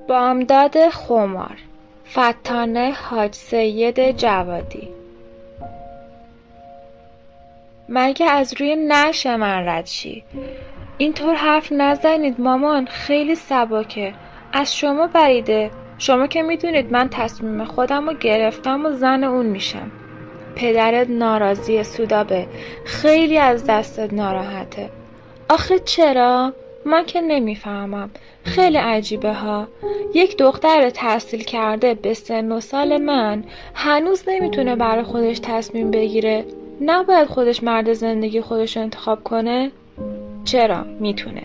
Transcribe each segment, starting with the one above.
بامداد خمار، فتانه حاج سید جوادی. مگه از روی نعش من رد شی؟ اینطور حرف نزنید مامان، خیلی سبکه. از شما بعیده. شما که میدونید من تصمیم خودم رو گرفتم و زن اون میشم. پدرت ناراضیه سودابه، خیلی از دستت ناراحته. آخه چرا؟ من که نمیفهمم. خیلی عجیبه ها. یک دختر تحصیل کرده به سن و سال من هنوز نمیتونه برای خودش تصمیم بگیره. نباید خودش مرد زندگی خودش انتخاب کنه؟ چرا؟ میتونه.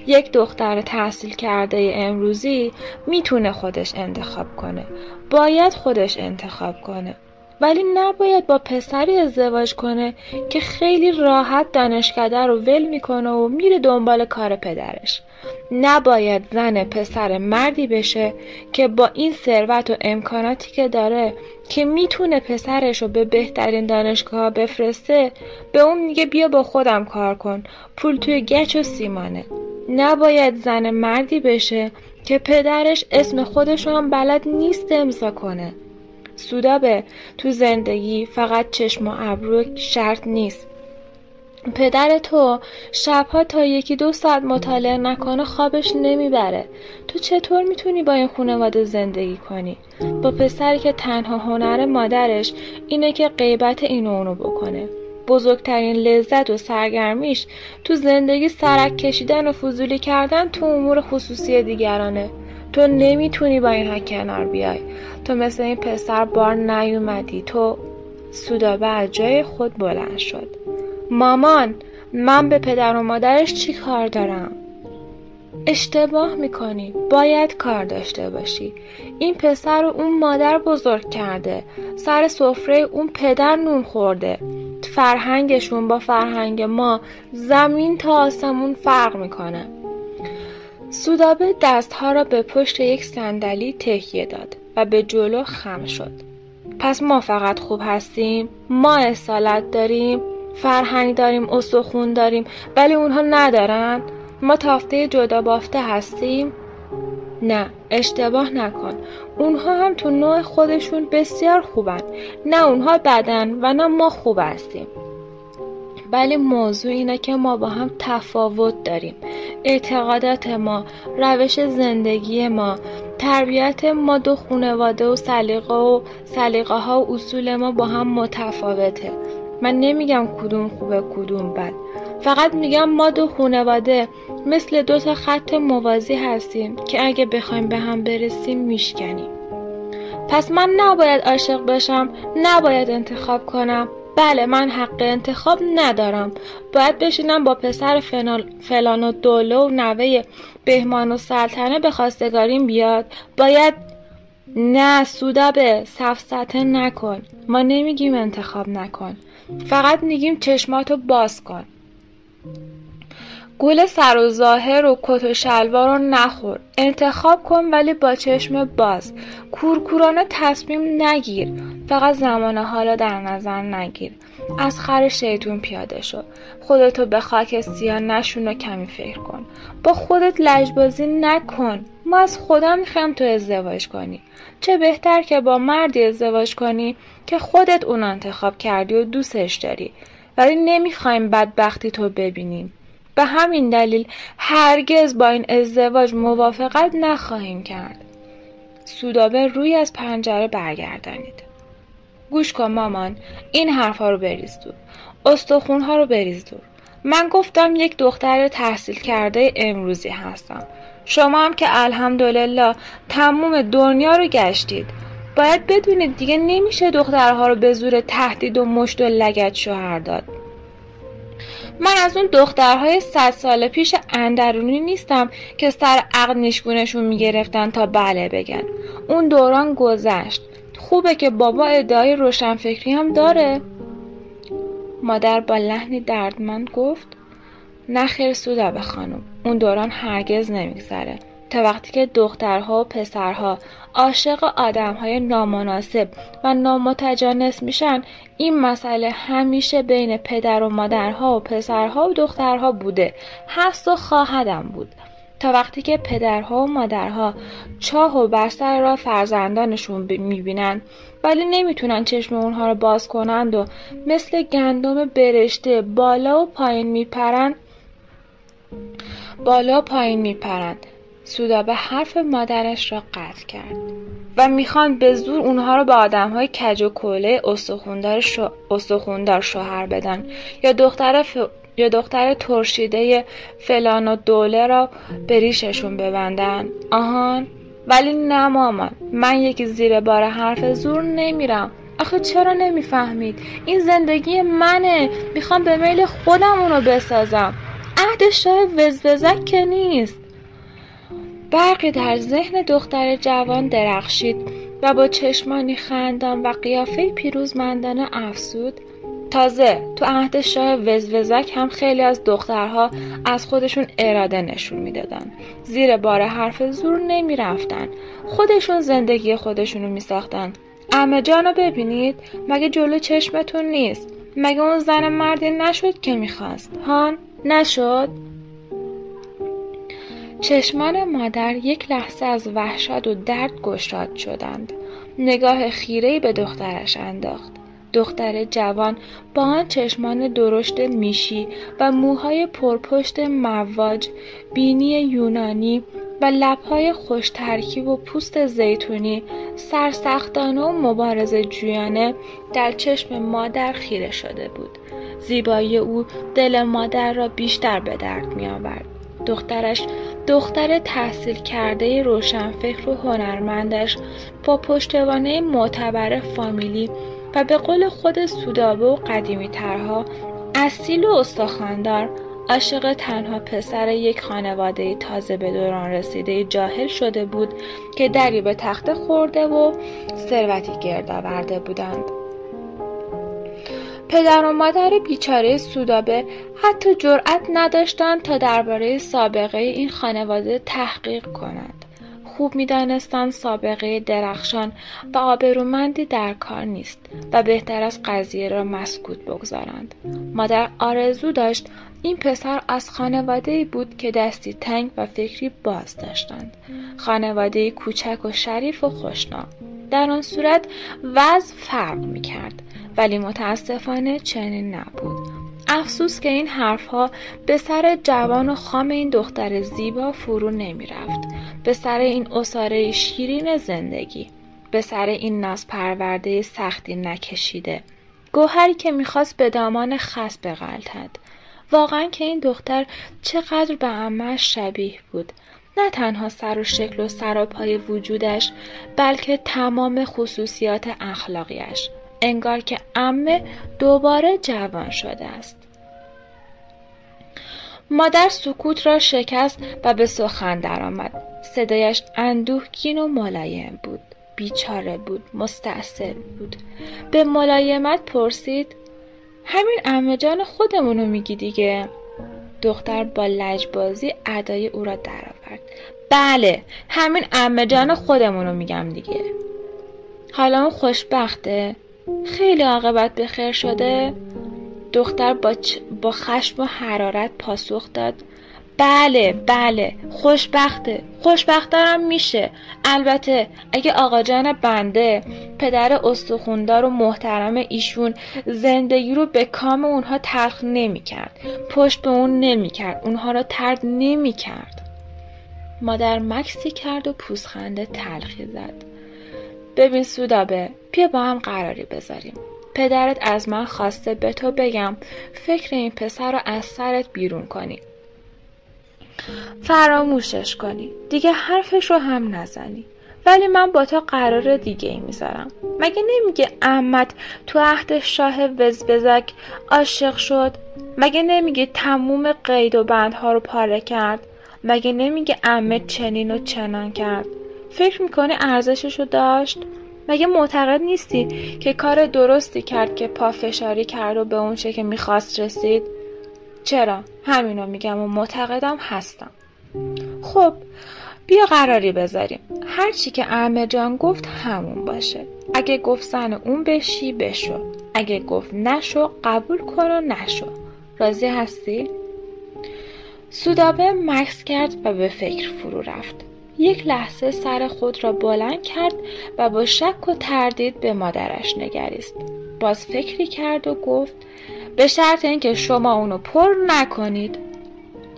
یک دختر تحصیل کرده امروزی میتونه خودش انتخاب کنه. باید خودش انتخاب کنه. ولی نباید با پسری ازدواج کنه که خیلی راحت دانشکده رو ول میکنه و میره دنبال کار پدرش. نباید زن پسر مردی بشه که با این ثروت و امکاناتی که داره که میتونه پسرش رو به بهترین دانشگاه بفرسته به اون میگه بیا با خودم کار کن، پول توی گچ و سیمانه. نباید زن مردی بشه که پدرش اسم خودش رو هم بلد نیست امضا کنه. سودابه، تو زندگی فقط چشم و ابرو شرط نیست. پدر تو شبها تا 1-2 ساعت مطالعه نکنه خوابش نمیبره. تو چطور میتونی با این خانواده زندگی کنی؟ با پسری که تنها هنر مادرش اینه که غیبت اینو اونو بکنه. بزرگترین لذت و سرگرمیش تو زندگی سرک کشیدن و فضولی کردن تو امور خصوصی دیگرانه. تو نمیتونی با این حق کنار بیای. تو مثل این پسر بار نیومدی. تو سودابه از جای خود بلند شد. مامان، من به پدر و مادرش چی کار دارم؟ اشتباه میکنی. باید کار داشته باشی. این پسر رو اون مادر بزرگ کرده. سر سفره اون پدر نون خورده. فرهنگشون با فرهنگ ما زمین تا آسمون فرق میکنه. سودابه دستها را به پشت یک صندلی تکیه داد و به جلو خم شد. پس ما فقط خوب هستیم؟ ما اصالت داریم؟ فرهنگ داریم، استخون داریم، ولی اونها ندارن؟ ما تافته جدا بافته هستیم؟ نه، اشتباه نکن. اونها هم تو نوع خودشون بسیار خوبن. نه اونها بدن و نه ما خوب هستیم. ولی موضوع اینه که ما با هم تفاوت داریم. اعتقادات ما، روش زندگی ما، تربیت ما دو خانواده و سلیقه ها و اصول ما با هم متفاوته. من نمیگم کدوم خوبه کدوم بد. فقط میگم ما دو خانواده مثل 2 تا خط موازی هستیم که اگه بخوایم به هم برسیم میشکنیم. پس من نباید عاشق بشم، نباید انتخاب کنم. بله، من حق انتخاب ندارم. باید بشینم با پسر فلان و دوله و نوه بهمان و سلطنه به خواستگاریم بیاد. باید. نه سودابه، سفسطه نکن. ما نمیگیم انتخاب نکن، فقط میگیم چشماتو باز کن. گول سر و ظاهر و کت و شلوار رو نخور. انتخاب کن ولی با چشم باز. کورکورانه تصمیم نگیر. فقط زمان حالا در نظر نگیر. از خر شیطون پیاده شو. خودتو به خاک سیاه نشون و کمی فکر کن. با خودت لجبازی نکن. ما از خدا میخوایم تو ازدواج کنی. چه بهتر که با مردی ازدواج کنی که خودت اون انتخاب کردی و دوستش داری، ولی نمیخوایم بدبختی تو ببینیم. به همین دلیل هرگز با این ازدواج موافقت نخواهیم کرد. سودابه روی از پنجره برگردانید. گوش کن مامان، این حرفا رو بریز دور. استخونها رو بریز دور. من گفتم یک دختر تحصیل کرده امروزی هستم. شما هم که الحمدلله تموم دنیا رو گشتید. باید بدونید دیگه نمیشه دخترها رو به زور تهدید و مشت و لگد شوهر داد. من از اون دخترهای 100 سال پیش اندرونی نیستم که سر عقل نیشگونشون میگرفتن تا بله بگن. اون دوران گذشت. خوبه که بابا ادعای روشنفکری هم داره. مادر با لحنی دردمند گفت نه خیر سودابه خانم، اون دوران هرگز نمیگذره. تا وقتی که دخترها و پسرها عاشق آدمهای نامناسب و نامتجانس میشن، این مسئله همیشه بین پدر و مادرها و پسرها و دخترها بوده، هست و خواهدم بود. تا وقتی که پدرها و مادرها چاه و بر سر راه فرزندانشون میبینن ولی نمیتونن چشم اونها رو باز کنند و مثل گندم برشته بالا و پایین میپرند. سودابه حرف مادرش را قطع کرد و میخوان به زور اونها رو به آدمهای کج و کوله استخوندار شوهر بدن یا دختر ترشیده فلان و دوله را به ریششون ببندن. آهان، ولی نه مامان، من یکی زیر بار حرف زور نمیرم. آخه چرا نمیفهمید؟ این زندگی منه، میخوام به میل خودم اونو بسازم. عهد شاه وزوزک که نیست. برقی در ذهن دختر جوان درخشید و با چشمانی خندان و قیافه پیروزمندانه افسود: تازه تو عهد شاه وزوزک هم خیلی از دخترها از خودشون اراده نشون میدادن، زیر بار حرف زور نمی رفتن، خودشون زندگی خودشونو می ساختن. عمه جانو ببینید، مگه جلو چشمتون نیست؟ مگه اون زن مردی نشد که میخواست؟ هان نشد؟ چشمان مادر یک لحظه از وحشت و درد گشاد شدند. نگاه خیره‌ای به دخترش انداخت. دختر جوان با آن چشمان درشت میشی و موهای پرپشت مواج، بینی یونانی و لبهای خوش ترکیب و پوست زیتونی، سرسختانه و مبارزه جویانه در چشم مادر خیره شده بود. زیبایی او دل مادر را بیشتر به درد می آورد. دخترش، دختر تحصیل کرده روشنفکر و هنرمندش، با پشتوانه معتبر فامیلی و به قول خود سودابه و قدیمی ترها اصیل و استخواندار، عاشق تنها پسر یک خانواده تازه به دوران رسیده جاهل شده بود که دری به تخت خورده و ثروتی گرد آورده بودند. پدر و مادر بیچاره سودابه حتی جرأت نداشتند تا درباره سابقه این خانواده تحقیق کنند. خوب می‌دانستند سابقه درخشان و آبرومندی در کار نیست و بهتر از قضیه را مسکوت بگذارند. مادر آرزو داشت این پسر از خانواده‌ای بود که دستی تنگ و فکری باز داشتند. خانواده‌ای کوچک و شریف و خوشنام. در آن صورت وضع فرق می‌کرد، ولی متاسفانه چنین نبود. افسوس که این حرفها به سر جوان و خام این دختر زیبا فرو نمی رفت، به سر این عصاره شیرین زندگی، به سر این ناز پرورده سختی نکشیده، گوهری که میخواست به دامان خس بغلطد. واقعا که این دختر چقدر به عمه‌اش شبیه بود، نه تنها سر و شکل و سراپای وجودش، بلکه تمام خصوصیات اخلاقیش. انگار که عمه دوباره جوان شده است. مادر سکوت را شکست و به سخن درآمد. صدایش اندوهگین و ملایم بود. بیچاره بود، مستعصی بود. به ملایمت پرسید: همین عمه جان خودمونو میگی دیگه؟ دختر با لجبازی ادای او را درآورد: بله، همین عمه جان خودمونو میگم دیگه. حالا اون خوشبخته؟ خیلی عاقبت به خیر شده؟ دختر با خشم و حرارت پاسخ داد: بله، خوشبخترم میشه. البته اگه آقا جان بنده، پدر استخوندار و محترم ایشون، زندگی رو به کام اونها تلخ نمی کرد، پشت به اون نمی کرد، اونها رو طرد نمی کرد. مادر مکسی کرد و پوزخند تلخی زد: ببین سودابه، بیا با هم قراری بذاریم. پدرت از من خواسته به تو بگم فکر این پسر رو از سرت بیرون کنی، فراموشش کنی، دیگه حرفش رو هم نزنی. ولی من با تو قرار دیگه ای میذارم. مگه نمیگه عمت تو عهد شاه وزوزک عاشق شد؟ مگه نمیگه تموم قید و بندها رو پاره کرد؟ مگه نمیگه عمه چنین و چنان کرد؟ فکر میکنی ارزششو داشت؟ مگه معتقد نیستی که کار درستی کرد که پافشاری کرد و به اون چه که میخواست رسید؟ چرا؟ همینو میگم و معتقدم هستم. خب بیا قراری بذاریم. هر چی که عمه جان گفت همون باشه. اگه گفت زن اون بشی بشو، اگه گفت نشو قبول کن و نشو. راضی هستی؟ سودابه مکث کرد و به فکر فرو رفت. یک لحظه سر خود را بلند کرد و با شک و تردید به مادرش نگریست. باز فکری کرد و گفت به شرط اینکه شما اونو پر نکنید.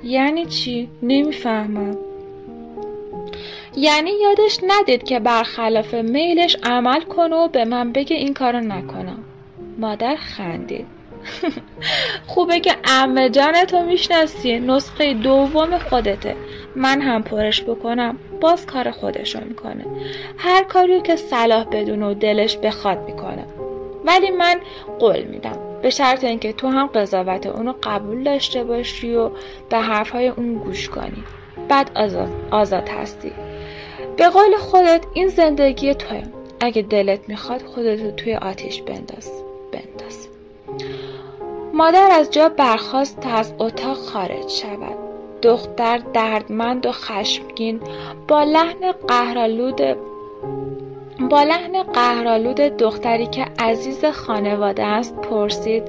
یعنی چی؟ نمیفهمم. یعنی یادش ندید که برخلاف میلش عمل کنه و به من بگه این کارو نکنم. مادر خندید. خوبه که عمه جانتو میشناسی، نسخه دوم خودته. من هم پرش بکنم باز کار خودشو میکنه. هر کاریو که صلاح بدونه و دلش بخواد میکنه. ولی من قول میدم به شرط اینکه تو هم قضاوت اونو قبول داشته باشی و به حرفهای اون گوش کنی. بعد آزاد هستی. به قول خودت این زندگی توه. اگه دلت میخواد خودتو توی آتیش بنداز. مادر از جا برخاست تا از اتاق خارج شود. دختر دردمند و خشمگین با لحن قهرآلود دختری که عزیز خانواده است پرسید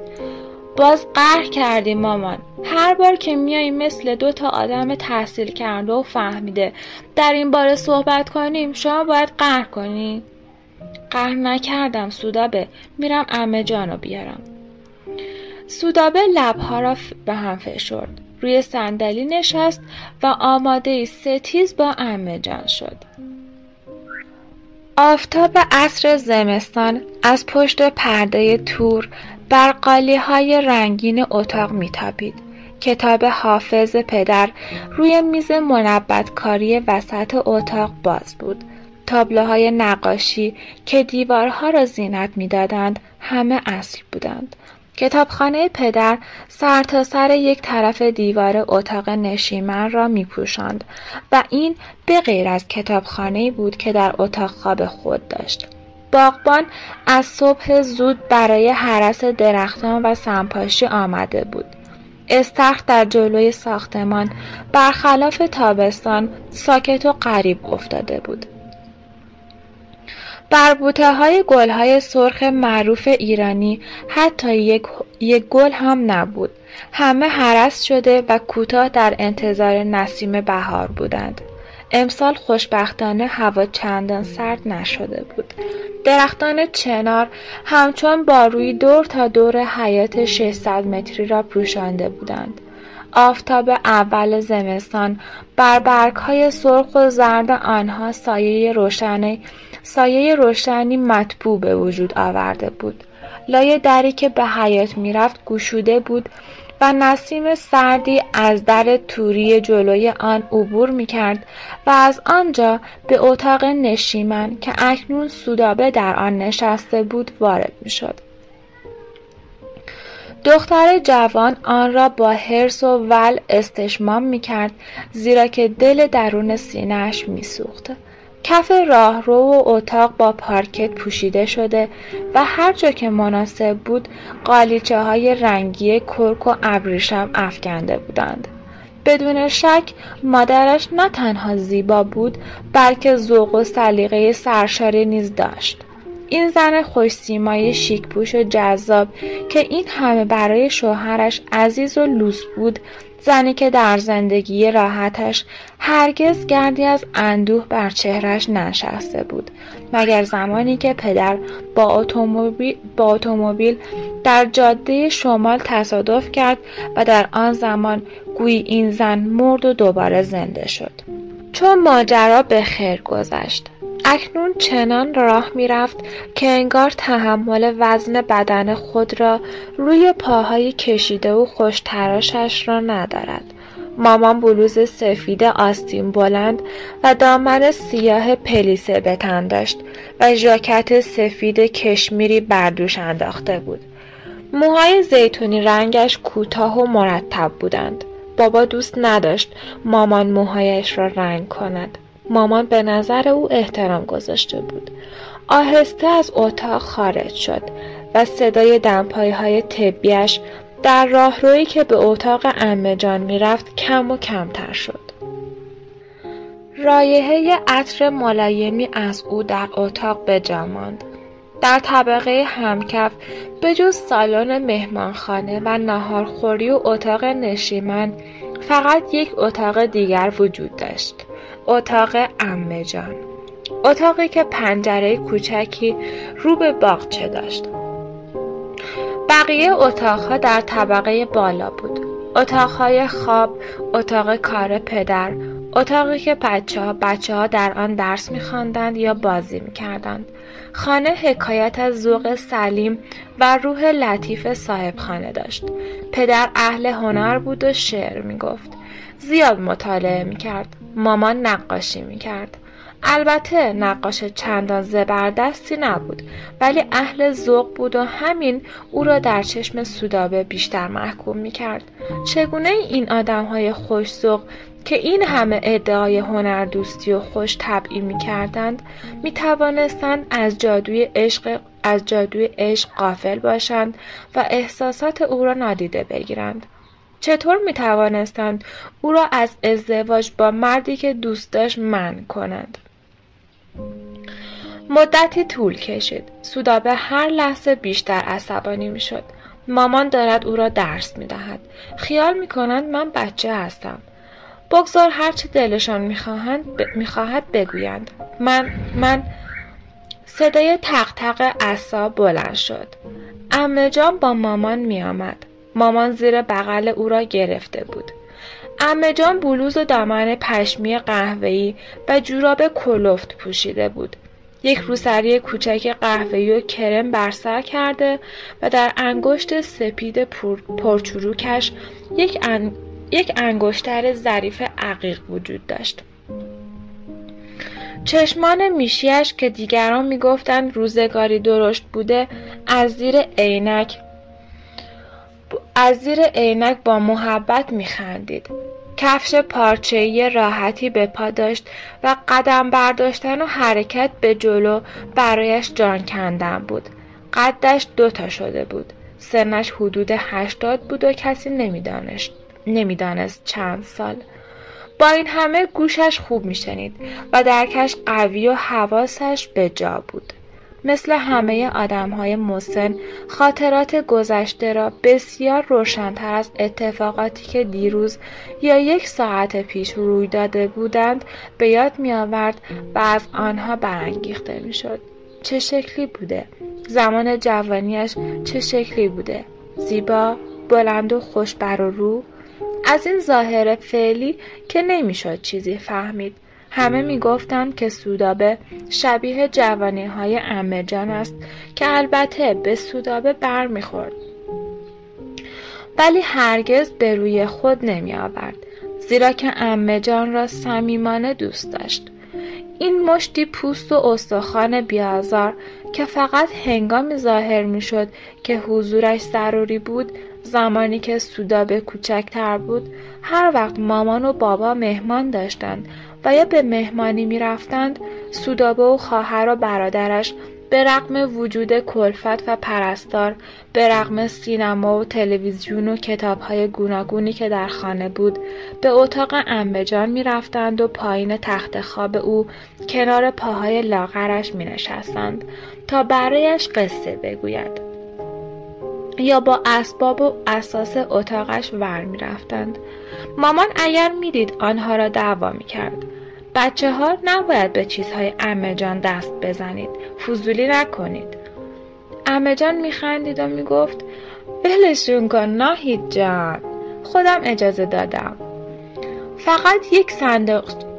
باز قهر کردی مامان. هر بار که میایی مثل 2 آدم تحصیل کرده و فهمیده در این باره صحبت کنیم شما باید قهر کنی. قهر نکردم سودابه، میرم عمه جانو بیارم. سودابه لبها را به هم فشرد. روی صندلی نشست و آماده ستیز با عمه جان شد. آفتاب عصر زمستان از پشت پرده تور بر قالی‌های رنگین اتاق می‌تابید. کتاب حافظ پدر روی میز منبت‌کاری وسط اتاق باز بود. تابلوهای نقاشی که دیوارها را زینت می‌دادند همه اصل بودند. کتابخانه پدر سرتاسر یک طرف دیوار اتاق نشیمن را می‌پوشاند و این به غیر از کتابخانه‌ای بود که در اتاق خواب خود داشت. باغبان از صبح زود برای هرس درختان و سمپاشی آمده بود. استخر در جلوی ساختمان برخلاف تابستان ساکت و غریب افتاده بود. بر بوته‌های گل‌های سرخ معروف ایرانی حتی یک گل هم نبود. همه هرس شده و کوتاه در انتظار نسیم بهار بودند. امسال خوشبختانه هوا چندان سرد نشده بود. درختان چنار همچون بارویی دور تا دور حیاط 600 متری را پوشانده بودند. آفتاب اول زمستان بر برگ‌های سرخ و زرد آنها سایه روشنی مطبوع به وجود آورده بود. لای دری که به حیاط می‌رفت گشوده بود و نسیم سردی از در توری جلوی آن عبور می‌کرد و از آنجا به اتاق نشیمن که اکنون سودابه در آن نشسته بود وارد می‌شد. دختر جوان آن را با حرص و ول استشمام می‌کرد زیرا که دل درون سینه‌اش می‌سوخت. کف راهرو و اتاق با پارکت پوشیده شده و هر جا که مناسب بود قالیچه‌های رنگی کرک و ابریشم افکنده بودند. بدون شک مادرش نه تنها زیبا بود بلکه ذوق و سلیقه سرشاری نیز داشت. این زن خوش‌سیمای شیک‌پوش و جذاب که این همه برای شوهرش عزیز و لوس بود، زنی که در زندگی راحتش هرگز گردی از اندوه بر چهرش ننشسته بود مگر زمانی که پدر با اتومبیل در جاده شمال تصادف کرد و در آن زمان گویی این زن مرد و دوباره زنده شد. چون ماجرا به خیر گذشت. اکنون چنان راه می‌رفت که انگار تحمل وزن بدن خود را روی پاهای کشیده و خوش‌تراشش را ندارد. مامان بلوز سفید آستین بلند و دامن سیاه پلیسه به تن داشت و ژاکت سفید کشمیری بر دوش انداخته بود. موهای زیتونی رنگش کوتاه و مرتب بودند. بابا دوست نداشت مامان موهایش را رنگ کند. مامان به نظر او احترام گذاشته بود. آهسته از اتاق خارج شد و صدای دمپایه‌های طبیش در راهرویی که به اتاق عمه جان می‌رفت کم و کمتر شد. رایحه عطر ملایمی از او در اتاق بجا ماند. در طبقه همکف به جز سالن مهمانخانه و ناهارخوری و اتاق نشیمن فقط یک اتاق دیگر وجود داشت. اتاق عمه جان. اتاقی که پنجره کوچکی رو به باغچه داشت. بقیه اتاقها در طبقه بالا بود. اتاقهای خواب، اتاق کار پدر، اتاقی که بچه ها در آن درس می‌خواندند یا بازی می‌کردند. خانه حکایت از ذوق سلیم و روح لطیف صاحب خانه داشت. پدر اهل هنر بود و شعر می‌گفت. زیاد مطالعه می‌کرد. مامان نقاشی می‌کرد. البته نقاش چندان زبردستی نبود، ولی اهل ذوق بود و همین او را در چشم سودابه بیشتر محکوم می‌کرد. چگونه این آدم‌های خوش‌ذوق که این همه ادعای هنردوستی و خوش طبعی می‌کردند می‌توانستند از جادوی عشق غافل باشند و احساسات او را نادیده بگیرند؟ چطور می‌توانستند او را از ازدواج با مردی که دوست داشت منع کنند؟ مدتی طول کشید. سودابه هر لحظه بیشتر عصبانی می‌شد. مامان دارد او را درس می‌دهد. خیال می‌کنند من بچه هستم. بگذار هرچه دلشان می‌خواهد بگویند. من صدای تق تق عصا بلند شد. عمه جان با مامان می‌آمد. مامان زیر بغل او را گرفته بود. عمه جان بلوز و دامن پشمی قهوه‌ای و جوراب کلفت پوشیده بود. یک روسری کوچک قهوه‌ای و کرم بر سر کرده و در انگشت سپید پرچروکش یک انگشتر ظریف عقیق وجود داشت. چشمان میشیش که دیگران میگفتند روزگاری درشت بوده از زیر عینک با محبت میخندید. کفش پارچه‌ای راحتی به پا داشت و قدم برداشتن و حرکت به جلو برایش جان کندن بود. قدش 2 شده بود. سنش حدود 80 بود و کسی نمیدانست چند سال. با این همه گوشش خوب میشنید و درکش قوی و حواسش به جا بود. مثل همه آدم‌های مسن خاطرات گذشته را بسیار روشن‌تر از اتفاقاتی که دیروز یا 1 ساعت پیش روی داده بودند به یاد می‌آورد و از آنها برانگیخته می‌شد. چه شکلی بوده؟ زمان جوانیش چه شکلی بوده؟ زیبا، بلند و خوشبر و رو؟ از این ظاهر فعلی که نمی‌شد چیزی فهمید. همه میگفتند که سودابه شبیه جوانی‌های عمه جان است که البته به سودابه برمیخورد، ولی هرگز به روی خود نمی‌آورد، زیرا که عمه جان را صمیمانه دوست داشت. این مشتی پوست و استخوان بی‌آزار که فقط هنگامی ظاهر می‌شد که حضورش ضروری بود، زمانی که سودابه کوچکتر بود، هر وقت مامان و بابا مهمان داشتند و یا به مهمانی می رفتند، سودابه و خواهر و برادرش به رغم وجود کلفت و پرستار، به رغم سینما و تلویزیون و کتاب‌های گوناگونی که در خانه بود، به اتاق عمه جان می رفتند و پایین تخت خواب او کنار پاهای لاغرش می نشستند تا برایش قصه بگوید، یا با اسباب و اساس اتاقش ور می رفتند. مامان اگر می دید آنها را دعوا می کرد. بچه ها نباید به چیزهای عمه جان دست بزنید. فضولی نکنید. عمه جان می خندید و می گفت ولشون کن ناهید جان. خودم اجازه دادم.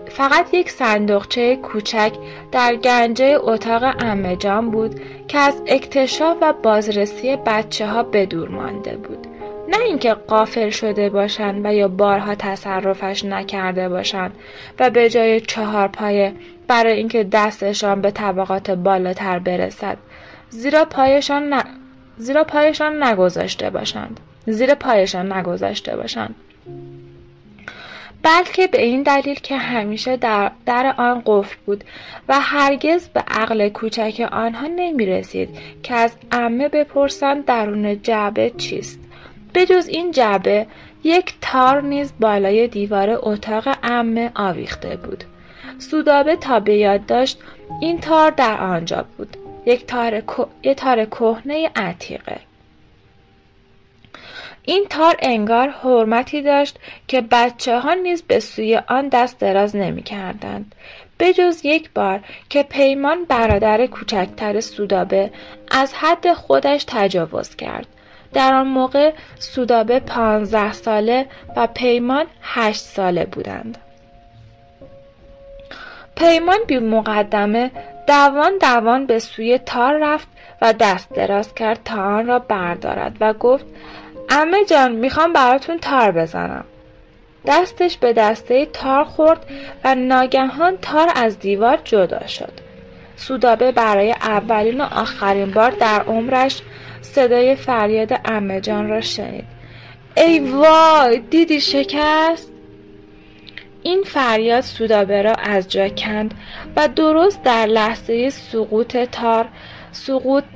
فقط یک صندوقچه کوچک در گنجه اتاق عمه جان بود که از اکتشاف و بازرسی بچه ها به دور مانده بود. نه اینکه غافل شده باشند و یا بارها تصرفش نکرده باشند و به جای 4 پایه برای اینکه دستشان به طبقات بالاتر برسد زیر پایشان نگذاشته باشند. بلکه به این دلیل که همیشه در آن قفل بود و هرگز به عقل کوچک آنها نمی رسید که از عمه بپرسند درون جعبه چیست. بجز این جعبه یک تار نیز بالای دیوار اتاق عمه آویخته بود. سودابه تا به یاد داشت این تار در آنجا بود. یک تار کهنه عتیقه. این تار انگار حرمتی داشت که بچه‌ها نیز به سوی آن دست دراز نمی‌کردند، به جز یک بار که پیمان برادر کوچکتر سودابه از حد خودش تجاوز کرد. در آن موقع سودابه 15 ساله و پیمان 8 ساله بودند. پیمان بی مقدمه دوان به سوی تار رفت و دست دراز کرد تا آن را بردارد و گفت عمه جان میخوام براتون تار بزنم. دستش به دسته تار خورد و ناگهان تار از دیوار جدا شد. سودابه برای اولین و آخرین بار در عمرش صدای فریاد عمه جان را شنید. ای وای، دیدی شکست؟ این فریاد سودابه را از جا کند و درست در لحظه سقوط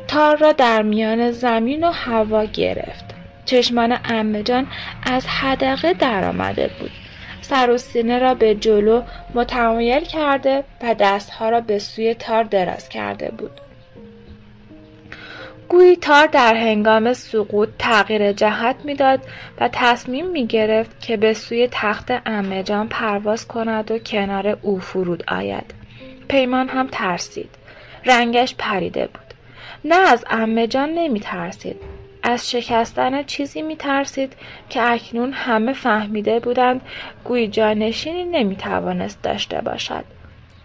تار را در میان زمین و هوا گرفت. چشمان عمه جان از حدقه در آمده بود. سر و سینه را به جلو متمایل کرده و دستها را به سوی تار دراز کرده بود. گویی تار در هنگام سقوط تغییر جهت میداد و تصمیم میگرفت که به سوی تخت عمه جان پرواز کند و کنار او فرود آید. پیمان هم ترسید. رنگش پریده بود. نه از عمه جان نمی ترسید. از شکستن چیزی می ترسید که اکنون همه فهمیده بودند گویی جانشینی نمی توانست داشته باشد.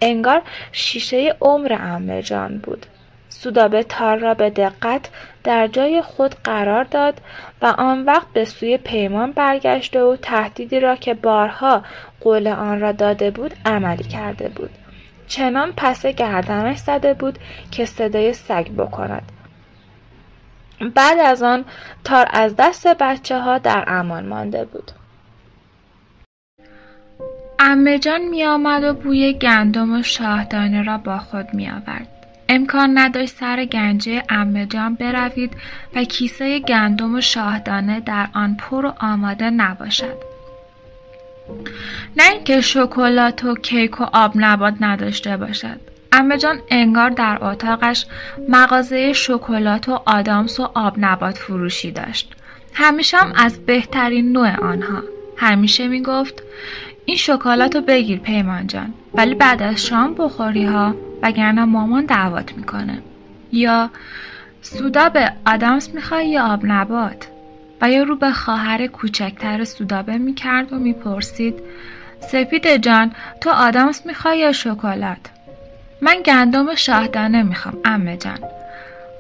انگار شیشه عمر عمه جان بود. سودابه تار را به دقت در جای خود قرار داد و آن وقت به سوی پیمان برگشت و تهدیدی را که بارها قول آن را داده بود عملی کرده بود. چنان پس گردنش زده بود که صدای سگ بکند. بعد از آن تار از دست بچه‌ها در امان مانده بود. عمه جان می آمد و بوی گندم و شاهدانه را با خود می آورد. امکان نداشت سر گنجه عمه جان بروید و کیسه گندم و شاهدانه در آن پر و آماده نباشد. نه اینکه شکلات و کیک و آب نبات نداشته باشد. عمه جان انگار در اتاقش مغازه شکلات و آدامس و آب نبات فروشی داشت. همیشه هم از بهترین نوع آنها. همیشه می گفت این شکلاتو بگیر پیمان جان، ولی بعد از شام بخوری ها، وگرنه مامان دعوت میکنه. یا سودابه آدامس میخوای یا آب نبات؟ و یا رو به خواهر کوچکتر سودابه میکرد و میپرسید سپیده جان تو آدامس میخوای یا شکلات؟ من گندم شاهدانه میخوام عمه جان.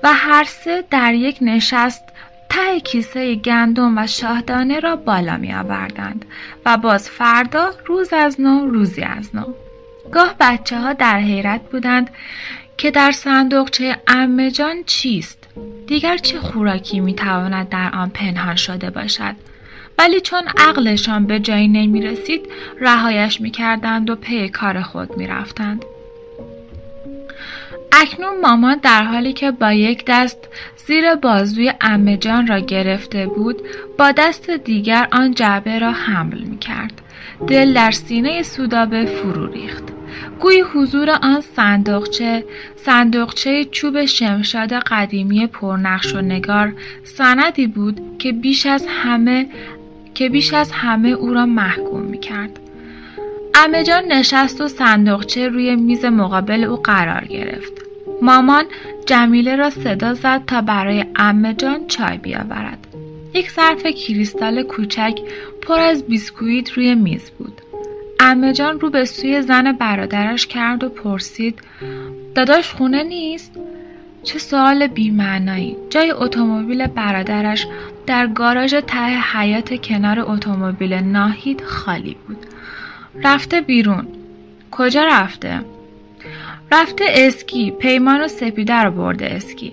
و هر سه در یک نشست ته کیسه گندم و شاهدانه را بالا می آوردند و باز فردا روز از نو روزی از نو. گاه بچه ها در حیرت بودند که در صندوقچه عمه جان چیست؟ دیگر چه خوراکی می تواند در آن پنهان شده باشد؟ ولی چون عقلشان به جایی نمی رسید رهایش می کردند و پی کار خود می رفتند. اکنون مامان در حالی که با یک دست زیر بازوی عمه جان را گرفته بود با دست دیگر آن جعبه را حمل می کرد. دل در سینه سودابه فرو ریخت. گویی حضور آن صندوقچه چوب شمشاد قدیمی پرنقش و نگار سندی بود که بیش از همه او را محکوم می کرد. عمه جان نشست و صندوقچه روی میز مقابل او قرار گرفت. مامان جمیله را صدا زد تا برای عمه جان چای بیاورد. یک ظرف کریستال کوچک پر از بیسکویت روی میز بود. عمه جان رو به سوی زن برادرش کرد و پرسید داداش خونه نیست؟ چه سوال بی‌معنایی. جای اتومبیل برادرش در گاراژ ته حیاط کنار اتومبیل ناهید خالی بود. رفته بیرون. کجا رفته؟ رفته اسکی. پیمان و سپیده رو برده اسکی.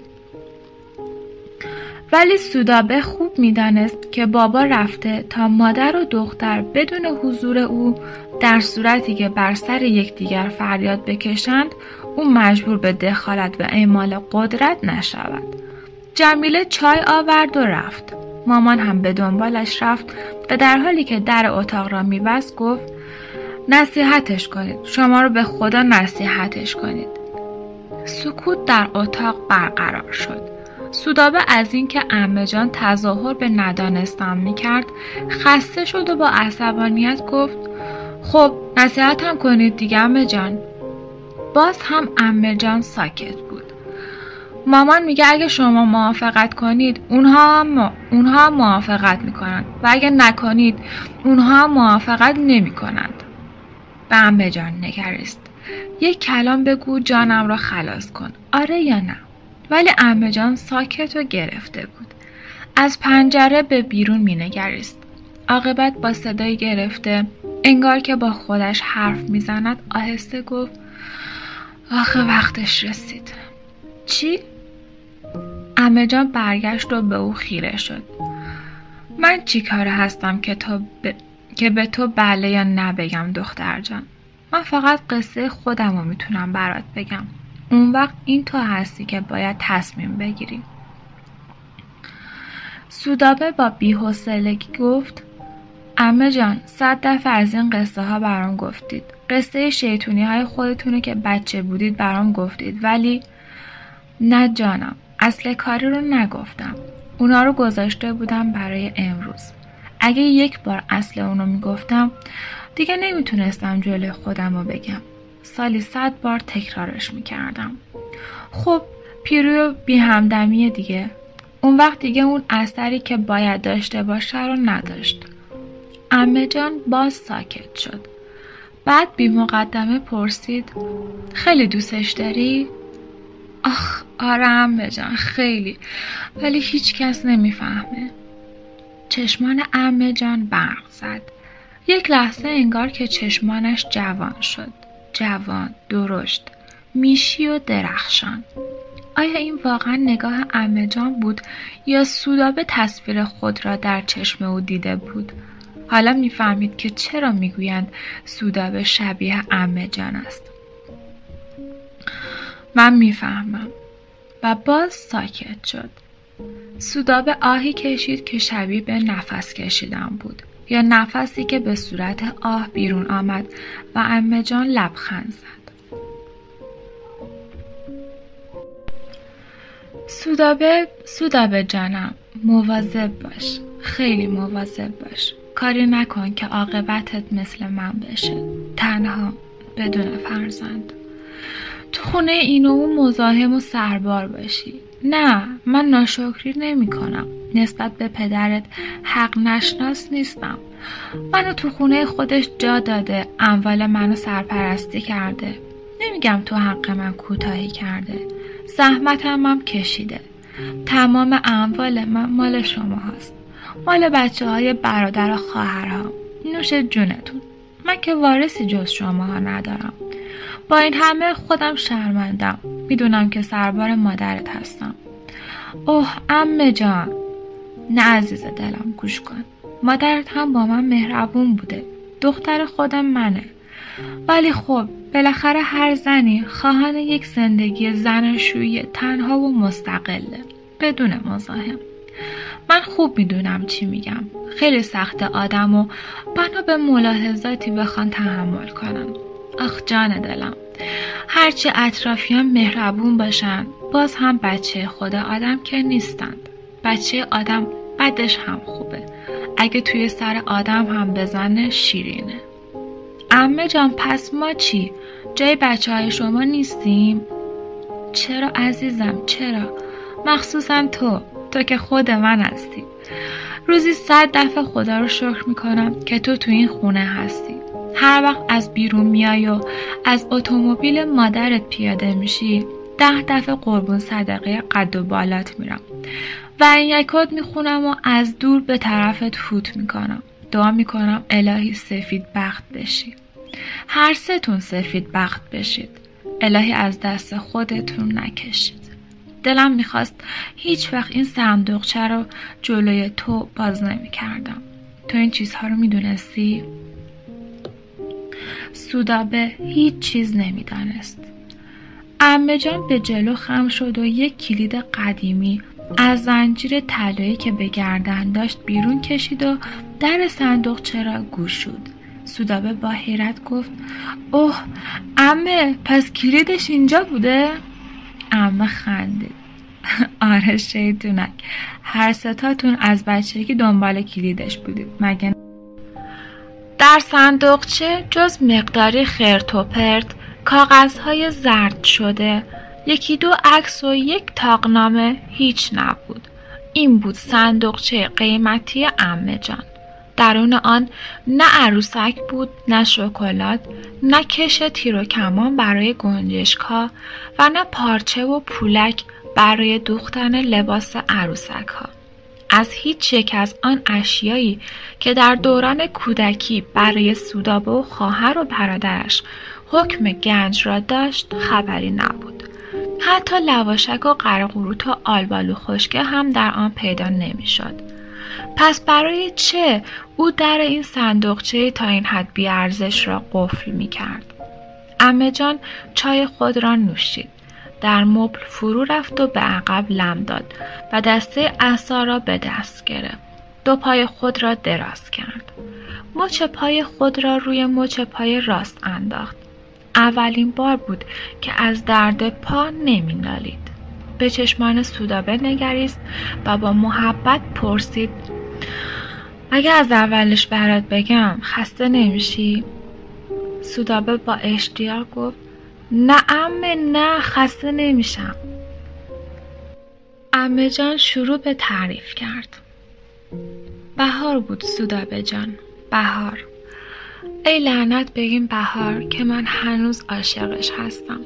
ولی سودابه خوب می‌دانست که بابا رفته تا مادر و دختر بدون حضور او در صورتی که بر سر یکدیگر فریاد بکشند او مجبور به دخالت و اعمال قدرت نشود. جمیله چای آورد و رفت. مامان هم به دنبالش رفت و در حالی که در اتاق را می‌بست گفت نصیحتش کنید. شما رو به خدا نصیحتش کنید. سکوت در اتاق برقرار شد. سودابه از این که عمه جان تظاهر به ندانستن میکرد خسته شد و با عصبانیت گفت خب نصیحتم کنید دیگه عمه جان. باز هم عمه جان ساکت بود. مامان میگه اگه شما موافقت کنید اونها هم موافقت میکنند و اگه نکنید اونها هم موافقت نمیکنند. به عمه جان نگریست. یک کلام بگو جانم را خلاص کن، آره یا نه؟ ولی عمه جان ساکت و گرفته بود. از پنجره به بیرون مینگریست. عاقبت با صدای گرفته انگار که با خودش حرف میزند آهسته گفت آخه وقتش رسید. چی؟ عمه جان برگشت و به او خیره شد. من چی کاره هستم که به تو بله یا نه بگم دختر جان؟ من فقط قصه خودم رو میتونم برات بگم. اون وقت این تو هستی که باید تصمیم بگیری. سودابه با بی‌حوصلگی گفت عمه جان 100 دفعه از این قصه ها برام گفتید. قصه شیطونی های خودتونه که بچه بودید برام گفتید، ولی نه جانم، اصل کاری رو نگفتم. اونا رو گذاشته بودم برای امروز. اگه یک بار اصل اونو میگفتم دیگه نمیتونستم جلوی خودم رو بگم. سالی 100 بار تکرارش میکردم. خب پیروی و بی همدمی دیگه. اون وقت دیگه اون اثری که باید داشته باشه رو نداشت. عمه جان باز ساکت شد. بعد بی مقدمه پرسید خیلی دوستش داری؟ آخ آره عمه جان خیلی، ولی هیچ کس نمیفهمه. چشمان عمه جان برق زد. یک لحظه انگار که چشمانش جوان شد. جوان، درشت، میشی و درخشان. آیا این واقعا نگاه عمه جان بود یا سودابه تصویر خود را در چشم او دیده بود؟ حالا میفهمید که چرا میگویند سودابه شبیه عمه جان است. من میفهمم. و باز ساکت شد. سودابه آهی کشید که شبیه به نفس کشیدن بود، یا نفسی که به صورت آه بیرون آمد و عمه جان لبخند زد. سودابه جانم، مواظب باش، خیلی مواظب باش. کاری نکن که عاقبتت مثل من بشه، تنها، بدون فرزند. تو خونه این و اون مزاحم و سربار باشی. نه، من ناشکری نمی کنم. نسبت به پدرت حق نشناس نیستم. منو تو خونه خودش جا داده، اموال منو سرپرستی کرده. نمیگم تو حق من کوتاهی کرده. زحمتم هم کشیده. تمام اموال من مال شما هست. مال بچه های برادر و خواهرها. نوش جونتون. من که وارثی جز شماها ندارم. با این همه خودم شرمندم. میدونم که سربار مادرت هستم. اوه عمه جان. نه عزیز دلم، گوش کن. مادرت هم با من مهربون بوده. دختر خودم منه. ولی خب بالاخره هر زنی خواهان یک زندگی زناشویی تنها و مستقله، بدون مزاحم. من خوب میدونم چی میگم. خیلی سخت آدمو بنا به ملاحظاتی بخوان تحمل کنن. آخ جان دلم، هرچی اطرافیان مهربون باشن باز هم بچه خود آدم که نیستند. بچه آدم بعدش هم خوبه. اگه توی سر آدم هم بزنه شیرینه. عمه جان پس ما چی؟ جای بچه های شما نیستیم؟ چرا عزیزم چرا؟ مخصوصا تو که خود من هستی. روزی 100 دفعه خدا رو شکر میکنم که تو این خونه هستی. هر وقت از بیرون میای و از اتومبیل مادرت پیاده میشی 10 دفعه قربون صدقه قد و بالات میرم و این یکات میخونم و از دور به طرفت فوت میکنم. دعا میکنم الهی سفید بخت بشی. هر سه‌تون سفید بخت بشید. الهی از دست خودتون نکشید. دلم میخواست هیچ وقت این صندوقچه رو جلوی تو باز نمی کردم. تو این چیزها رو میدونستی؟ سودابه هیچ چیز نمیدانست. عمه جان به جلو خم شد و یک کلید قدیمی از زنجیر طلایی که به گردن داشت بیرون کشید و در صندوقچه را گشود. سودابه با حیرت گفت اوه عمه، پس کلیدش اینجا بوده؟ عمه خندید. آره شیطونک، هر ستاتون از بچگی دنبال کلیدش بودید مگه؟ در صندوقچه جز مقداری خرت و پرت، کاغذهای زرد شده، یکی دو عکس و یک طاقنامه هیچ نبود. این بود صندوقچه قیمتی عمه جان. درون آن نه عروسک بود، نه شکلات، نه کش تیر و کمان برای گنجشک‌ها و نه پارچه و پولک برای دوختن لباس عروسک ها. از هیچ یک از آن اشیایی که در دوران کودکی برای سودابه و خواهر و برادرش حکم گنج را داشت خبری نبود. حتی لواشک و قرقروت و آلبالو خشکه هم در آن پیدا نمی‌شد. پس برای چه او در این صندوقچه تا این حد بی‌ارزش را قفل می‌کرد؟ عمه جان چای خود را نوشید. در مبل فرو رفت و به عقب لم داد و دسته عصا را به دست گرفت. دو پای خود را دراز کرد. مچ پای خود را روی مچ پای راست انداخت. اولین بار بود که از درد پا نمی نالید. به چشمان سودابه نگریست و با محبت پرسید: اگه از اولش برات بگم خسته نمیشی؟ سودابه با اشتیاق گفت: نه عمه، نه، خسته نمیشم. عمه جان شروع به تعریف کرد. بهار بود سودابه جان، بهار. ای لعنت به این بهار که من هنوز عاشقش هستم.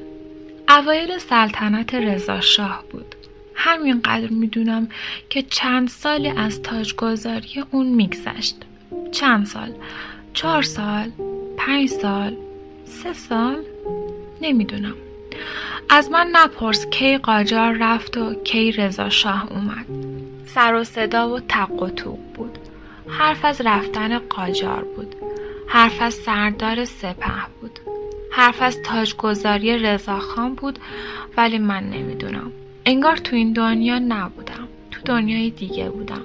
اوایل سلطنت رضا شاه بود. همینقدر میدونم که چند سالی از تاجگذاری اون میگذشت. چند سال؟ 4 سال؟ 5 سال؟ 3 سال؟ نمیدونم. از من نپرس کی قاجار رفت و کی رضا شاه اومد. سر و صدا و تق و توق بود. حرف از رفتن قاجار بود. حرف از سردار سپه بود. حرف از تاجگذاری رضا خان بود، ولی من نمیدونم. انگار تو این دنیا نبودم. تو دنیای دیگه بودم.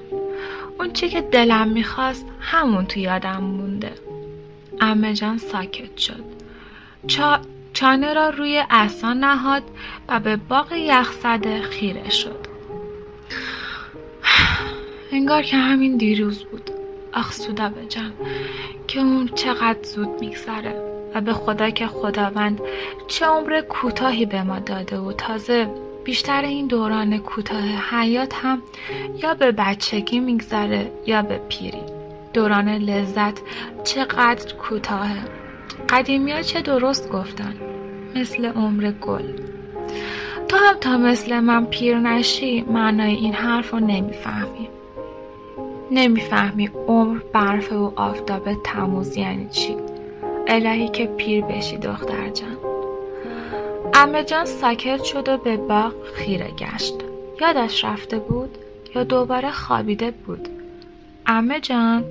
اون چی که دلم میخواست همون تو یادم مونده. عمه جان ساکت شد. چانه را روی عصا نهاد و به باغ یخزده خیره شد. انگار که همین دیروز بود. آخ سودابه جان، که اون چقدر زود میگذره و به خدا که خداوند چه عمر کوتاهی به ما داده و تازه بیشتر این دوران کوتاه حیات هم یا به بچگی میگذره یا به پیری. دوران لذت چقدر کوتاهه. قدیمی‌ها چه درست گفتن، مثل عمر گل. تو هم تا مثل من پیر نشی معنای این حرف رو نمیفهمی عمر برف و آفتاب تموز یعنی چی. الهی که پیر بشی دختر جان. عمه جان ساکت شد و به باغ خیره گشت. یادش رفته بود یا دوباره خوابیده بود؟ عمه جان.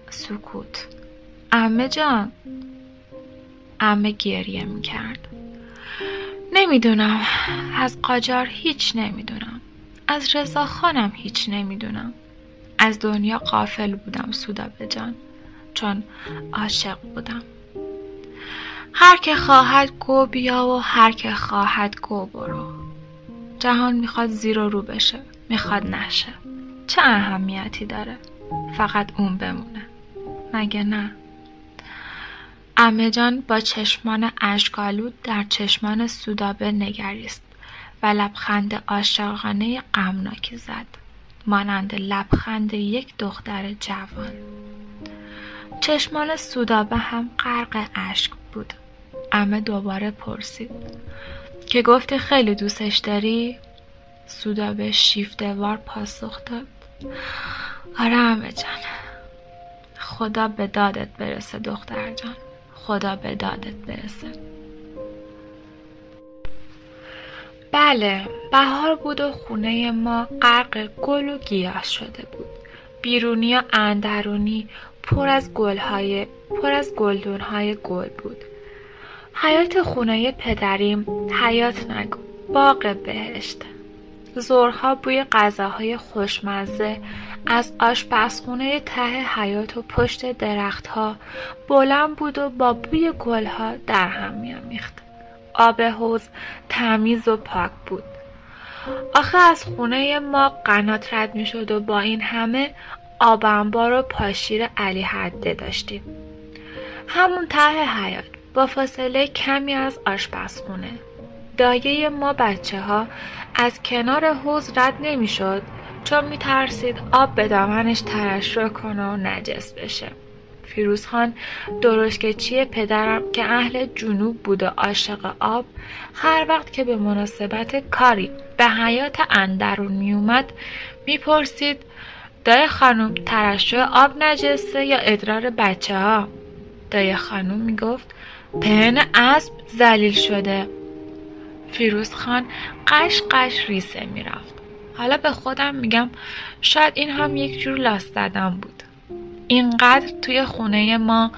سکوت. عمه جان. عمه گریه میکرد. نمیدونم. از قاجار هیچ نمیدونم. از رضا خانم هیچ نمیدونم. از دنیا غافل بودم سودابه جان، چون عاشق بودم. هر که خواهد گو بیا و هر که خواهد گو برو. جهان میخواد زیر و رو بشه، میخواد نشه. چه اهمیتی داره؟ فقط اون بمونه، مگه نه؟ عمه جان با چشمان اشک‌آلود در چشمان سودابه نگریست و لبخند عاشقانه غمناکی زد، مانند لبخند یک دختر جوان. چشمان سودابه هم غرق اشک بود. عمه دوباره پرسید: که گفتی خیلی دوستش داری؟ سودابه شیفته‌وار پاسخ داد: آره عمه جان. خدا به دادت برسه دختر جان، خدا به دادت برسه. بله، بهار بود و خونه ما غرق گل و گیاه شده بود. بیرونی و اندرونی پر از گلدون‌های گل بود. حیات خونه پدریم حیات نگو، باغ بهشت. ظهرها بوی غذاهای خوشمزه از آشپزخونه ته حیات و پشت درختها بلند بود و با بوی گلها در هم می‌آمیخت. آب حوض تمیز و پاک بود. آخه از خونه ما قنات رد می شد و با این همه آب انبار و پاشیر علی حده داشتیم. همون ته حیاط با فاصله کمی از آشپزخونه. دایه ما بچه ها از کنار حوض رد نمی شد چون می ترسید آب به دامنش ترشح کنه و نجس بشه. فیروز خان درشکچی پدرم که اهل جنوب بود و عاشق آب، هر وقت که به مناسبت کاری به حیاط اندرون می اومد می پرسید دایه خانم ترشح آب نجسه یا ادرار بچه ها؟ دایه خانم می گفت پهن اسب ذلیل شده. فیروز خان قش قش ریسه می رفت. حالا به خودم میگم شاید این هم یک جور لاست زدن بود. اینقدر توی خونه ما،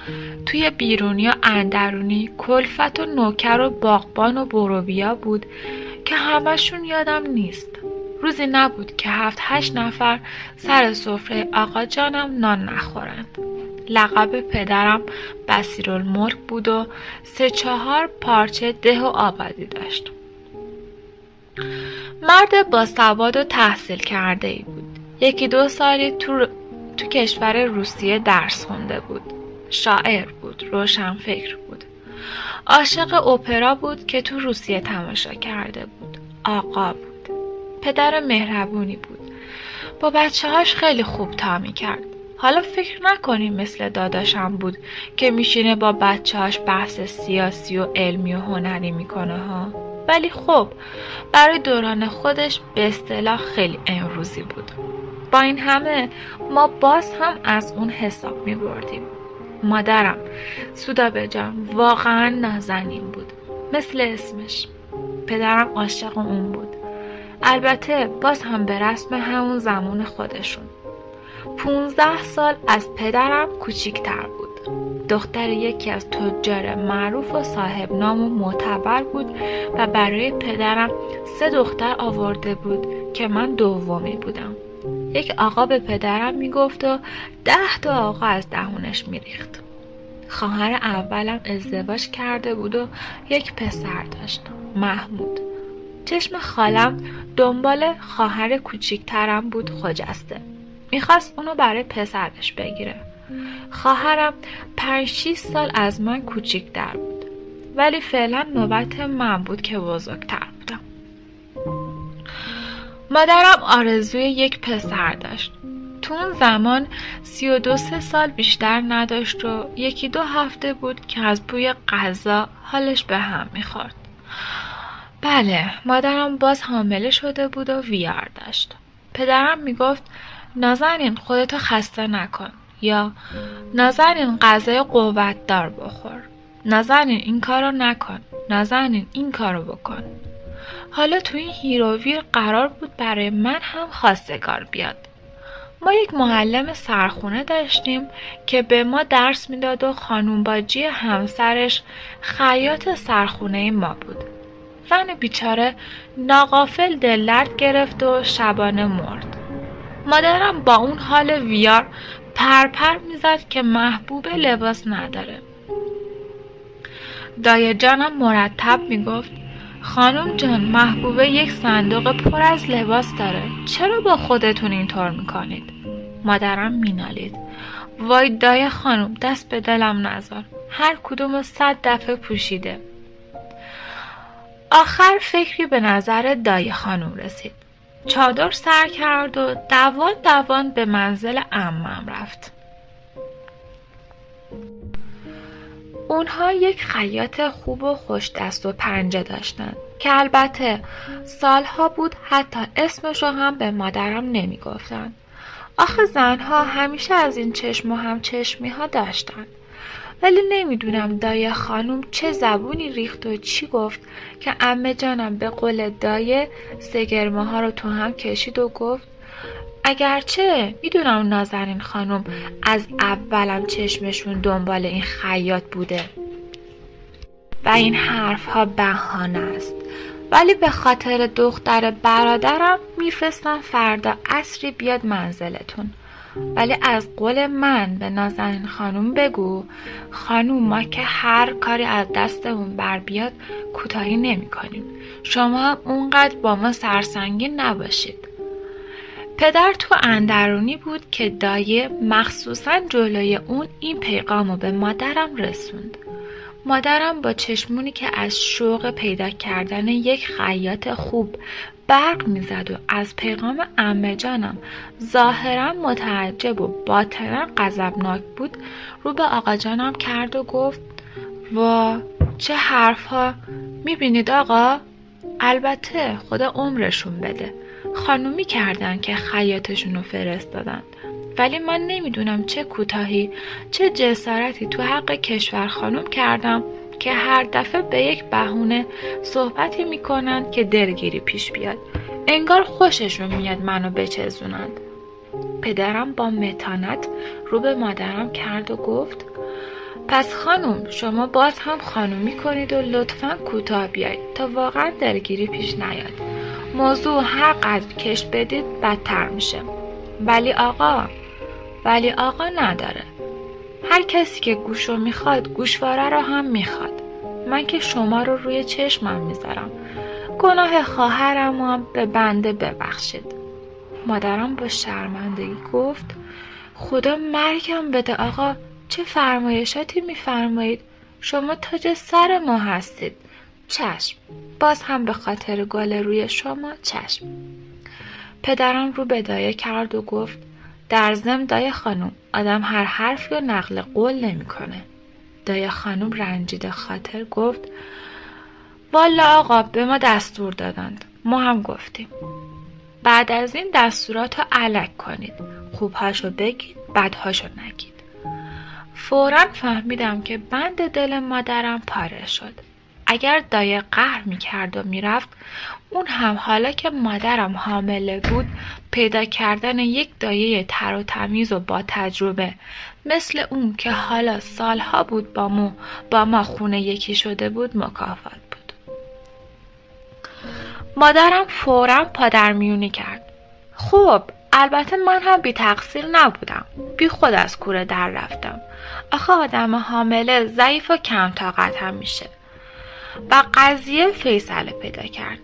توی بیرونی و اندرونی کلفت و نوکر و باغبان و بروبیا بود که همشون یادم نیست. روزی نبود که 7-8 نفر سر سفره آقا جانم نان نخورند. لقب پدرم بصیرالملک بود و 3-4 پارچه ده و آبادی داشت. مرد با سواد و تحصیل کرده ای بود. 1-2 سالی تو کشور روسیه درس خونده بود. شاعر بود، روشنفکر بود. عاشق اپرا بود که تو روسیه تماشا کرده بود. آقا بود. پدر مهربونی بود. با بچه‌هاش خیلی خوب تا می‌کرد. حالا فکر نکنیم مثل داداشم بود که میشینه با بچه‌هاش بحث سیاسی و علمی و هنری میکنه ها. ولی خب برای دوران خودش به اصطلاح خیلی امروزی بود. با این همه ما باز هم از اون حساب می‌بردیم. مادرم سودابه جان واقعا نازنین بود، مثل اسمش. پدرم عاشق اون بود. البته باز هم به رسم همون زمان خودشون. 15 سال از پدرم کوچیک‌تر بود. دختر یکی از تجار معروف و صاحب نام و معتبر بود و برای پدرم 3 دختر آورده بود که من دومی بودم. یک آقا به پدرم میگفت و 10 تا آقا از دهونش میریخت. خواهر اولم ازدواج کرده بود و یک پسر داشت، محمود. چشم خالم دنبال خواهر کوچیکترم بود، خجسته. میخواست اونو برای پسرش بگیره. خواهرم 5-6 سال از من کوچیک‌تر بود، ولی فعلا نوبت من بود که بزرگتر بودم. مادرم آرزوی یک پسر داشت. تو اون زمان 32-33 سال بیشتر نداشت و 1-2 هفته بود که از بوی غذا حالش به هم میخورد. بله، مادرم باز حامله شده بود و ویار داشت. پدرم میگفت نازنین خودتو خسته نکن، یا نازنین غذای قوت‌دار بخور، نازنین این کارو نکن، نازنین این کارو بکن. حالا تو این هیروویر قرار بود برای من هم خواستگار بیاد. ما یک معلم سرخونه داشتیم که به ما درس میداد و خانوم باجی همسرش خیاط سرخونه ما بود. زن بیچاره ناغافل دلدرد گرفت و شبانه مرد. مادرم با اون حال ویار پرپر میزد که محبوب لباس نداره. دایه جانم مرتب میگفت خانم جان، محبوبه یک صندوق پر از لباس داره، چرا با خودتون اینطور میکنید؟ مادرم مینالید وای دایه خانم، دست به دلم نذار، هر کدومو 100 دفعه پوشیده. آخر فکری به نظر دایه خانم رسید. چادر سر کرد و دوان به منزل عمم رفت. اونها یک خیاط خوب و خوش دست و پنجه داشتن که البته سالها بود حتی اسمشو هم به مادرم نمی گفتن. آخه زنها همیشه از این چشم و هم چشمی ها داشتن. ولی نمیدونم دایه خانوم چه زبونی ریخت و چی گفت که عمه جانم به قول دایه سگرمه ها رو تو هم کشید و گفت اگرچه میدونم نازنین خانم از اولم چشمشون دنبال این خیاط بوده و این حرف ها بهانه است، ولی به خاطر دختر برادرم میفرستم فردا عصری بیاد منزلتون. ولی از قول من به نازنین خانم بگو خانم ما که هر کاری از دستمون بر بیاد کوتاهی نمی کنیم. شما هم اونقدر با ما سرسنگین نباشید. پدر تو اندرونی بود که دایه مخصوصا جلوی اون این پیغامو به مادرم رسوند. مادرم با چشمونی که از شوق پیدا کردن یک خیاط خوب برق میزد و از پیغام عمه جانم ظاهرا متعجب و باطنا غضبناک بود رو به آقا جانم کرد و گفت وا چه حرفها. میبینید آقا؟ البته خدا عمرشون بده، خانومی کردن که خیاطشونو فرستادن، ولی من نمیدونم چه کوتاهی چه جسارتی تو حق کشور خانم کردم که هر دفعه به یک بهونه صحبتی میکنن که دلگیری پیش بیاد. انگار خوششون میاد منو بچزونند. پدرم با متانت رو به مادرم کرد و گفت پس خانم شما باز هم خانومی کنید و لطفاً کوتاه بیایید تا واقعا دلگیری پیش نیاد. موضوع هر قدر کش بدید بدتر میشه. ولی آقا نداره. هر کسی که گوشو میخواد گوشواره رو هم میخواد. من که شما رو روی چشمم میذارم. گناه خواهرم هم به بنده ببخشید. مادرم با شرمندگی گفت خدا مرگم بده آقا، چه فرمایشاتی میفرمایید؟ شما تاج سر ما هستید. چشم، باز هم به خاطر گل روی شما چشم. پدرم رو به دایه کرد و گفت در ضمن دایه خانم آدم هر حرفی رو نقل قول نمیکنه. دایه خانم رنجیده خاطر گفت والا آقا به ما دستور دادند، ما هم گفتیم. بعد از این دستورات رو علک کنید، خوبهاشو بگید بدهاشو نگید. فوراً فهمیدم که بند دل مادرم پاره شد. اگر دایه قهر میکرد و میرفت، اون هم حالا که مادرم حامله بود پیدا کردن یک دایه تر و تمیز و با تجربه مثل اون که حالا سالها بود با ما خونه یکی شده بود مکافات بود. مادرم فوراً پادرمیونی کرد. خب البته من هم بی تقصیر نبودم، بی خود از کوره در رفتم. آخه آدم حامله ضعیف و کم طاقت هم میشه. و قضیه فیصله پیدا کرد.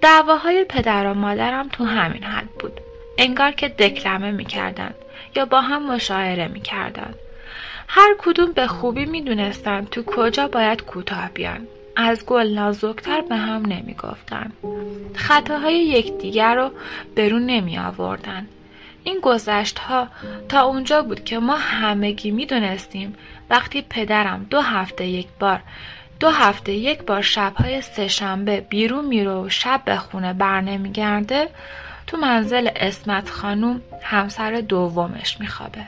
دعواهای پدر و مادرم تو همین حد بود. انگار که دکلمه میکردن یا با هم مشاعره میکردن. هر کدوم به خوبی میدونستن تو کجا باید کوتاه بیان. از گل نازکتر به هم نمیگفتن. خطاهای یکدیگر رو برون نمی آوردن. این گذشت ها تا اونجا بود که ما همگی میدونستیم وقتی پدرم دو هفته یک بار شبهای سه‌شنبه بیرون میره و شب به خونه بر نمیگرده، تو منزل اسمت خانوم همسر دومش میخوابه.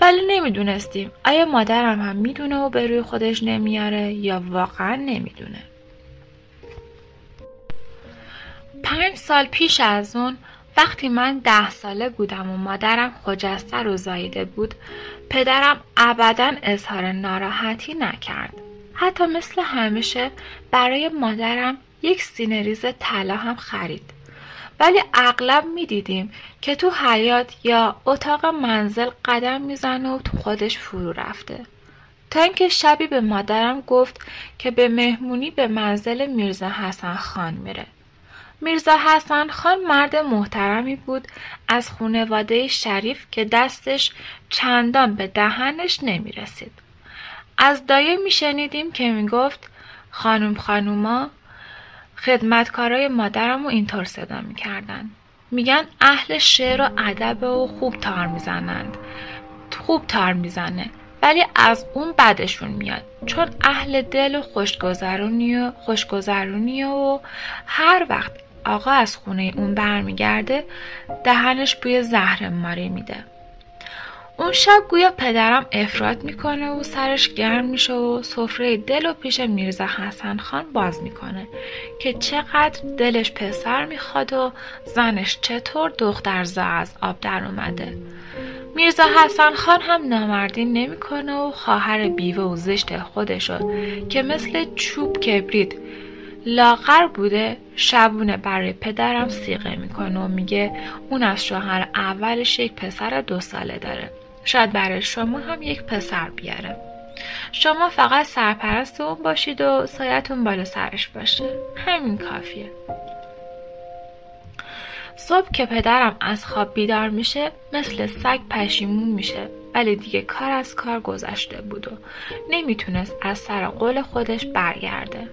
ولی نمیدونستیم آیا مادرم هم میدونه و به روی خودش نمیاره یا واقعا نمیدونه. 5 سال پیش از اون وقتی من 10 ساله بودم و مادرم خجسته رو زاییده بود، پدرم ابداً اظهار ناراحتی نکرد. حتی مثل همیشه برای مادرم یک سینه ریز طلا هم خرید. ولی اغلب می دیدیم که تو حیاط یا اتاق منزل قدم میزنه و تو خودش فرو رفته. تا اینکه شبی به مادرم گفت که به مهمونی به منزل میرزا حسن خان میره. میرزا حسن خان مرد محترمی بود از خانواده شریف که دستش چندان به دهنش نمی رسید. از دایه می شنیدیم که می گفت خانوما خدمتکارای مادرم رو اینطور صدا می کردن. میگن اهل شعر و ادب و خوب تار میزنه ولی از اون بدشون میاد چون اهل دل و خوشگذرونیه و هر وقت آقا از خونه اون برمیگرده دهنش بوی زهر ماری میده. اون شب گویا پدرم افراط میکنه و سرش گرم میشه و سفره دل و پیش میرزا حسن خان باز میکنه که چقدر دلش پسر میخواد و زنش چطور دخترزا از آب در اومده. میرزا حسن خان هم نامردی نمیکنه و خواهر بیوه و زشت خودشو که مثل چوب کبریت لاغر بوده شبونه برای پدرم صیغه میکنه و میگه اون از شوهر اولش یک پسر 2 ساله داره. شاید برای شما هم یک پسر بیاره. شما فقط سرپرست اون باشید و سایتون بالا سرش باشه. همین کافیه. صبح که پدرم از خواب بیدار میشه مثل سگ پشیمون میشه، ولی دیگه کار از کار گذشته بود و نمیتونست از سر قول خودش برگرده.